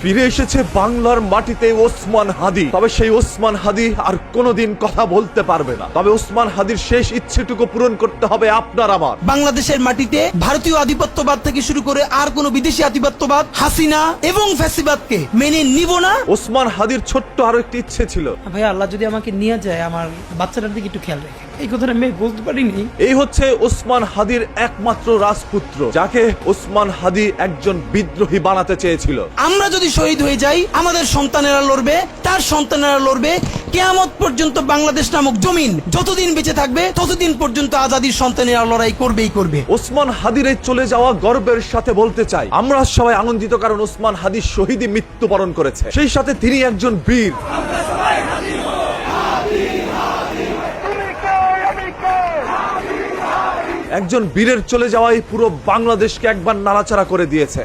ফিরে এসেছে বাংলার মাটিতে ওসমান হাদি। তবে সেই ওসমান হাদি আর কোনোদিন কথা বলতে পারবে না। তবে ওসমান হাদির শেষ ইচ্ছেটুকু পূরণ করতে হবে আপনার আমার। বাংলাদেশের মাটিতে ভারতীয় আধিপত্যবাদ থেকে শুরু করে আর কোনো বিদেশি আধিপত্যবাদ, হাসিনা এবং ফ্যাসিবাদকে মেনে নিব না। ওসমান হাদির ছোট্ট আরো একটি ইচ্ছে ছিল, ভাই আল্লাহ যদি আমাকে নিয়ে যায় আমার বাচ্চাটার দিকে একটু খেয়াল রাখে। এই কথাটা আমি বলতে পারিনি। এই হচ্ছে ওসমান হাদির একমাত্র রাজপুত্র, যাকে ওসমান হাদি একজন বিদ্রোহী বানাতে চেয়েছিল। আমরা যদি শহীদ হয়ে যাই, আমাদের সন্তানেরা লড়বে, তার সন্তানেরা লড়বে। কিয়ামত পর্যন্ত বাংলাদেশ নামক জমিন যতদিন বেঁচে থাকবে ততদিন পর্যন্ত আজাদির সন্তানেরা লড়াই করবেই করবে। ওসমান হাদির এই চলে যাওয়া গর্বের সাথে বলতে চাই, আমরা সবাই আনন্দিত, কারণ ওসমান হাদি শহীদী মৃত্যুবরণ করেছে। সেই সাথে তিনি একজন বীর। একজন বীরের চলে যাওয়াই পুরো বাংলাদেশকে একবার নাড়াচাড়া করে দিয়েছে।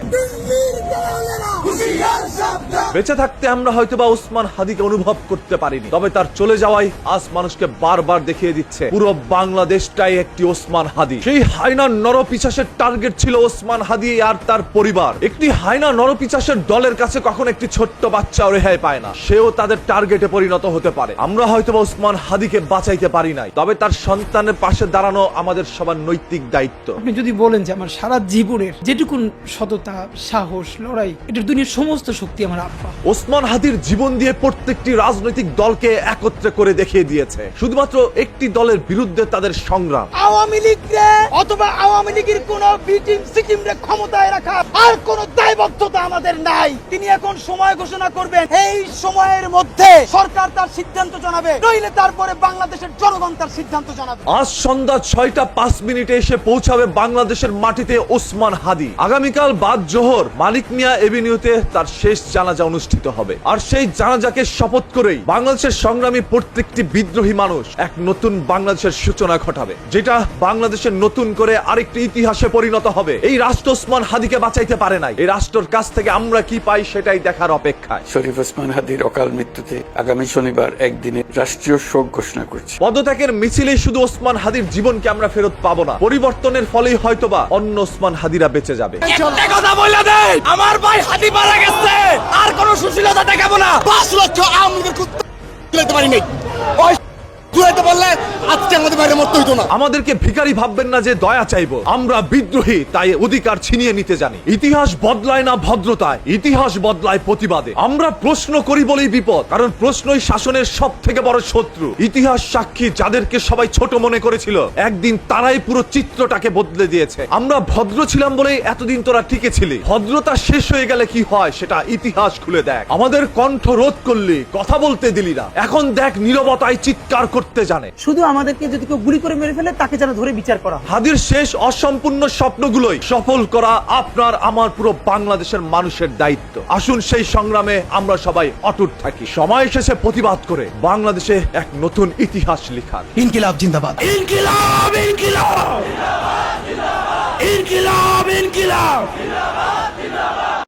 বেঁচে থাকতে আমরা হয়তোবা ওসমান হাদিকে অনুভব করতে পারিনি, তবে তার চলে যাওয়াই আজ মানুষকে বারবার দেখিয়ে দিচ্ছে পুরো বাংলাদেশটাই একটি ওসমান হাদি। সেই হায়না নরপিশাচের টার্গেট ছিল ওসমান হাদি আর তার পরিবার। একটি হায়না নরপিশাচের দলের কাছে কখন একটি ছোট্ট বাচ্চাও রেহাই পায় না, সেও তাদের টার্গেটে পরিণত হতে পারে। আমরা হয়তোবা ওসমান হাদিকে বাঁচাইতে পারি নাই, তবে তার সন্তানের পাশে দাঁড়ানো আমাদের সবার নৈতিক দায়িত্ব। আপনি যদি বলেন যে আমার সারা জীবনের যেটুকুন সততা, সাহস, লড়াই, এটার দুনিয়ার সমস্ত শক্তি আমার আব্বা। ওসমান হাদির জীবন দিয়ে প্রত্যেকটি রাজনৈতিক দলকে একত্রে করে দেখিয়ে দিয়েছে। শুধুমাত্র একটি দলের বিরুদ্ধে তাদের সংগ্রাম। আওয়ামী লীগ রে অথবা আওয়ামী লীগের কোন বিটিম সিকিম রে ক্ষমতায় রাখা আর কোন দায়বদ্ধতা আমাদের নাই। তিনি এখন সময় ঘোষণা করবেন, এই সময়ের মধ্যে সরকার তার সিদ্ধান্ত জানাবে, নইলে তারপরে বাংলাদেশের জনগণ তার সিদ্ধান্ত জানাবে। আজ সন্ধ্যা 6:05 এসে পৌঁছাবে বাংলাদেশের মাটিতে ওসমান হাদি। আগামীকাল বাদ জোহর মানিক মিয়া এভিনিউতে তার শেষ জানাজা অনুষ্ঠিত হবে। আর সেই জানাজাকে শপথ করেই বাংলাদেশের সংগ্রামী প্রত্যেকটি বিদ্রোহী মানুষ এক নতুন বাংলাদেশের সূচনা ঘটাবে, যেটা বাংলাদেশের নতুন করে আরেকটি ইতিহাসে পরিণত হবে। এই রাষ্ট্র ওসমান হাদিকে বাঁচাইতে পারে নাই। এই রাষ্ট্রের কাছ থেকে আমরা কি পাই সেটাই দেখার অপেক্ষায়। শরীফ ওসমান হাদির অকাল মৃত্যুতে আগামী শনিবার একদিনে রাষ্ট্রীয় শোক ঘোষণা করছে। পদত্যাগের মিছিলেই শুধু ওসমান হাদির জীবনকে আমরা ফেরত পাবো না, পরিবর্তনের ফলেই হয়তোবা অন্য ওসমান হাদিরা বেঁচে যাবে। কথা বলে দেয়, আমার ভাই হাদি মারা গেছে, আর কোন সুশীলতা দেখাবো না। 5 লক্ষ আওয়ামী লীগের তুলতে পারি নাই, তুলতে পারলে আজকে আমাদের বাইরে মরতে হইতো না। আমাদেরকে ভিখারি ভাববেন না যে দয়া চাইবো। আমরা বিদ্রোহী, তাই অধিকার ছিনিয়ে নিতে জানি। ইতিহাস বদলায় না ভদ্রতায়, ইতিহাস বদলায় প্রতিবাদে। আমরা প্রশ্ন করি বলেই বিপদ, কারণ প্রশ্নই শাসনের সব থেকে বড় শত্রু। ইতিহাস সাক্ষী, যাদেরকে সবাই ছোট মনে করেছিল, একদিন তারাই পুরো চিত্রটাকে বদলে দিয়েছে। আমরা ভদ্র ছিলাম বলেই এতদিন তোরা টিকে ছিলি। ভদ্রতা শেষ হয়ে গেলে কি হয় সেটা ইতিহাস খুলে দেখ। আমাদের কণ্ঠ রোধ করলি, কথা বলতে দিলি না, এখন দেখ নীরবতায় চিৎকার করতে জানে। শুধু আমাদেরকে যদি কেউ গুলি করে মেরে ফেলে তাকে যেন ধরে বিচার করা। হাদির শেষ অসম্পূর্ণ স্বপ্নগুলোই সফল করা আপনার আমার পুরো বাংলাদেশের মানুষের দায়িত্ব। আসুন সেই সংগ্রামে আমরা সবাই অটুট থাকি। সময় এসেছে প্রতিবাদ করে বাংলাদেশে এক নতুন ইতিহাস লেখার। ইনকিলাব জিন্দাবাদ, ইনকিলাব ইনকিলাব ইনকিলাব ইনকিলাব।